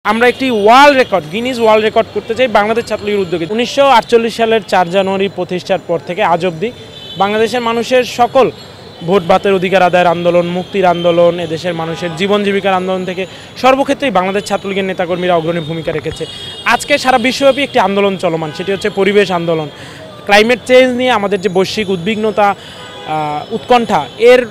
আমরা একটি world record Guinness world record করতে চাই বাংলাদেশ ছাত্রলীগের উদ্যোগে 1948 সালের 4 জানুয়ারি প্রতিষ্ঠার পর থেকে আজ অবধি বাংলাদেশের মানুষের সকল ভোট ভাতের অধিকার আদায়ের আন্দোলন, মুক্তির আন্দোলন, এদেশের মানুষের জীবন জীবিকার আন্দোলন থেকে সর্বক্ষেত্রেই বাংলাদেশ ছাত্রলীগের নেতাকর্মীরা অগ্রণী ভূমিকা রেখেছে। আজকে সারা বিশ্বব্যাপী একটি আন্দোলন চলমান, সেটি হচ্ছে পরিবেশ আন্দোলন। ক্লাইমেট চেঞ্জ নিয়ে আমাদের যে বৈশ্বিক উদ্বিগ্নতা, উৎকণ্ঠা, এর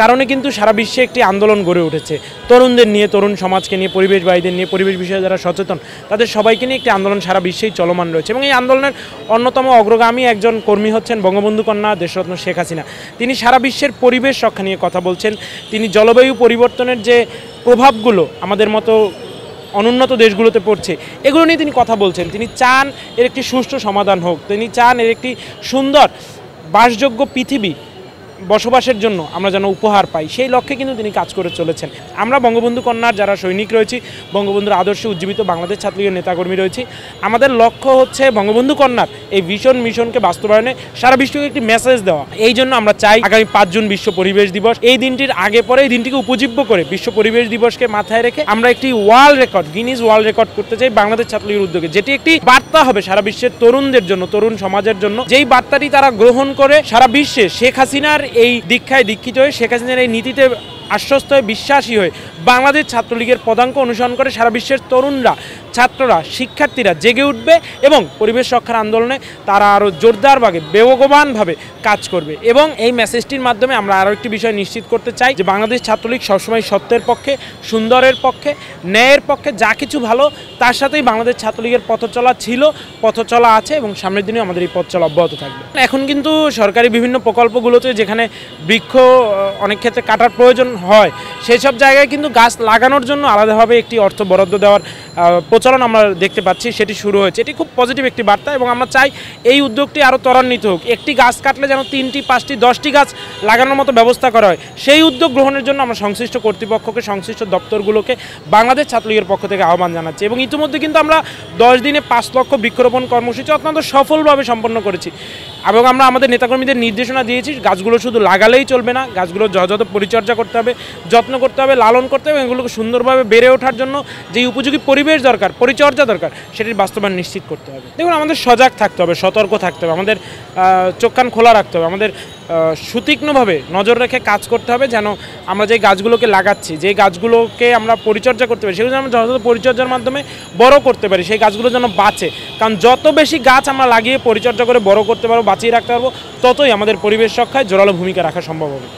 কারণে কিন্তু সারা বিশ্বে একটি আন্দোলন গড়ে উঠেছে। তরুণদের নিয়ে, তরুণ সমাজকে নিয়ে, পরিবেশবাদীদের নিয়ে, পরিবেশ বিষয়ে যারা সচেতন তাদের সবাইকে নিয়ে একটি আন্দোলন সারা বিশ্বেই চলমান রয়েছে। এবং এই আন্দোলনের অন্যতম অগ্রগামী একজন কর্মী হচ্ছেন বঙ্গবন্ধু কন্যা দেশরত্ন শেখ হাসিনা। তিনি সারা বিশ্বের পরিবেশ রক্ষা নিয়ে কথা বলছেন। তিনি জলবায়ু পরিবর্তনের যে প্রভাবগুলো আমাদের মতো অনুন্নত দেশগুলোতে পড়ছে, এগুলো নিয়ে তিনি কথা বলছেন। তিনি চান এর একটি সুষ্ঠু সমাধান হোক, তিনি চান এর একটি সুন্দর বাসযোগ্য পৃথিবী বসবাসের জন্য আমরা যেন উপহার পাই, সেই লক্ষ্যে কিন্তু তিনি কাজ করে চলেছেন। আমরা বঙ্গবন্ধু কন্যার যারা সৈনিক রয়েছি, বঙ্গবন্ধুর আদর্শে উজ্জীবিত বাংলাদেশ ছাত্রলীগের নেতাকর্মী রয়েছি, আমাদের লক্ষ্য হচ্ছে বঙ্গবন্ধু কন্যার এই মিশনকে বাস্তবায়নে সারা বিশ্বকে একটি মেসেজ দেওয়া। এই জন্য আমরা চাই আগামী 5 জুন বিশ্ব পরিবেশ দিবস, এই দিনটির আগে পরে এই দিনটিকে উপজীব্য করে বিশ্ব পরিবেশ দিবসকে মাথায় রেখে আমরা একটি world record Guinness world record করতে চাই বাংলাদেশ ছাত্রলীগের উদ্যোগে, যেটি একটি বার্তা হবে সারা বিশ্বের তরুণদের জন্য, তরুণ সমাজের জন্য, যেই বার্তাটি তারা গ্রহণ করে সারা বিশ্বে শেখ হাসিনার এই দীক্ষায় দীক্ষিত হয়ে, শেখ হাসিনার এই নীতিতে আশ্বস্ত হয়ে, বিশ্বাসী হয়ে বাংলাদেশ ছাত্রলীগের পদাঙ্ক অনুসরণ করে সারা বিশ্বের তরুণরা, ছাত্ররা, শিক্ষার্থীরা জেগে উঠবে এবং পরিবেশ রক্ষার আন্দোলনে তারা আরও জোরদারভাবে, বেগবানভাবে কাজ করবে। এবং এই মেসেজটির মাধ্যমে আমরা আরও একটি বিষয় নিশ্চিত করতে চাই যে বাংলাদেশ ছাত্রলীগ সবসময় সত্যের পক্ষে, সুন্দরের পক্ষে, ন্যায়ের পক্ষে। যা কিছু ভালো তার সাথেই বাংলাদেশ ছাত্রলীগের পথ চলা ছিল, পথ চলা আছে এবং সামনের দিনেও আমাদের এই পথ চলা অব্যাহত থাকবে। এখন কিন্তু সরকারি বিভিন্ন প্রকল্পগুলোতে যেখানে বৃক্ষ অনেক ক্ষেত্রে কাটার প্রয়োজন হয়, সেই সব জায়গায় কিন্তু গাছ লাগানোর জন্য আলাদাভাবে একটি অর্থ বরাদ্দ দেওয়ার প্রচলন আমরা দেখতে পাচ্ছি, সেটি শুরু হয়েছে। এটি খুব পজিটিভ একটি বার্তা এবং আমরা চাই এই উদ্যোগটি আরও ত্বরান্বিত হোক। একটি গাছ কাটলে যেন 3টি, 5টি, 10টি গাছ লাগানোর মতো ব্যবস্থা করা হয়, সেই উদ্যোগ গ্রহণের জন্য আমরা সংশ্লিষ্ট কর্তৃপক্ষকে, সংশ্লিষ্ট দপ্তরগুলোকে বাংলাদেশ ছাত্রলীগের পক্ষ থেকে আহ্বান জানাচ্ছি। এবং ইতিমধ্যে কিন্তু আমরা 10 দিনে 5 লক্ষ বৃক্ষরোপণ কর্মসূচি অত্যন্ত সফলভাবে সম্পন্ন করেছি এবং আমরা আমাদের নেতাকর্মীদের নির্দেশনা দিয়েছি, গাছগুলো শুধু লাগালেই চলবে না, গাছগুলো যথাযথ পরিচর্যা করতে হবে, যত্ন করতে হবে, লালন করতে হবে, এগুলোকে সুন্দরভাবে বেড়ে ওঠার জন্য যেই উপযোগী পরিবেশ দরকার, পরিচর্যা দরকার, সেটির বাস্তবায়ন নিশ্চিত করতে হবে। দেখুন, আমাদের সজাগ থাকতে হবে, সতর্ক থাকতে হবে, আমাদের চোখ কান খোলা রাখতে হবে, আমাদের সুতীক্ষ্ণভাবে নজর রেখে কাজ করতে হবে যেন আমরা যে গাছগুলোকে লাগাচ্ছি, যে গাছগুলোকে আমরা পরিচর্যা করতে পারি, সেগুলো যেন আমরা যথাযথ পরিচর্যার মাধ্যমে বড় করতে পারি, সেই গাছগুলো যেন বাঁচে। কারণ যত বেশি গাছ আমরা লাগিয়ে পরিচর্যা করে বড় করতে পারবো, বাঁচিয়ে রাখতে পারবো, ততই আমাদের পরিবেশ রক্ষায় জোরালো ভূমিকা রাখা সম্ভব হবে।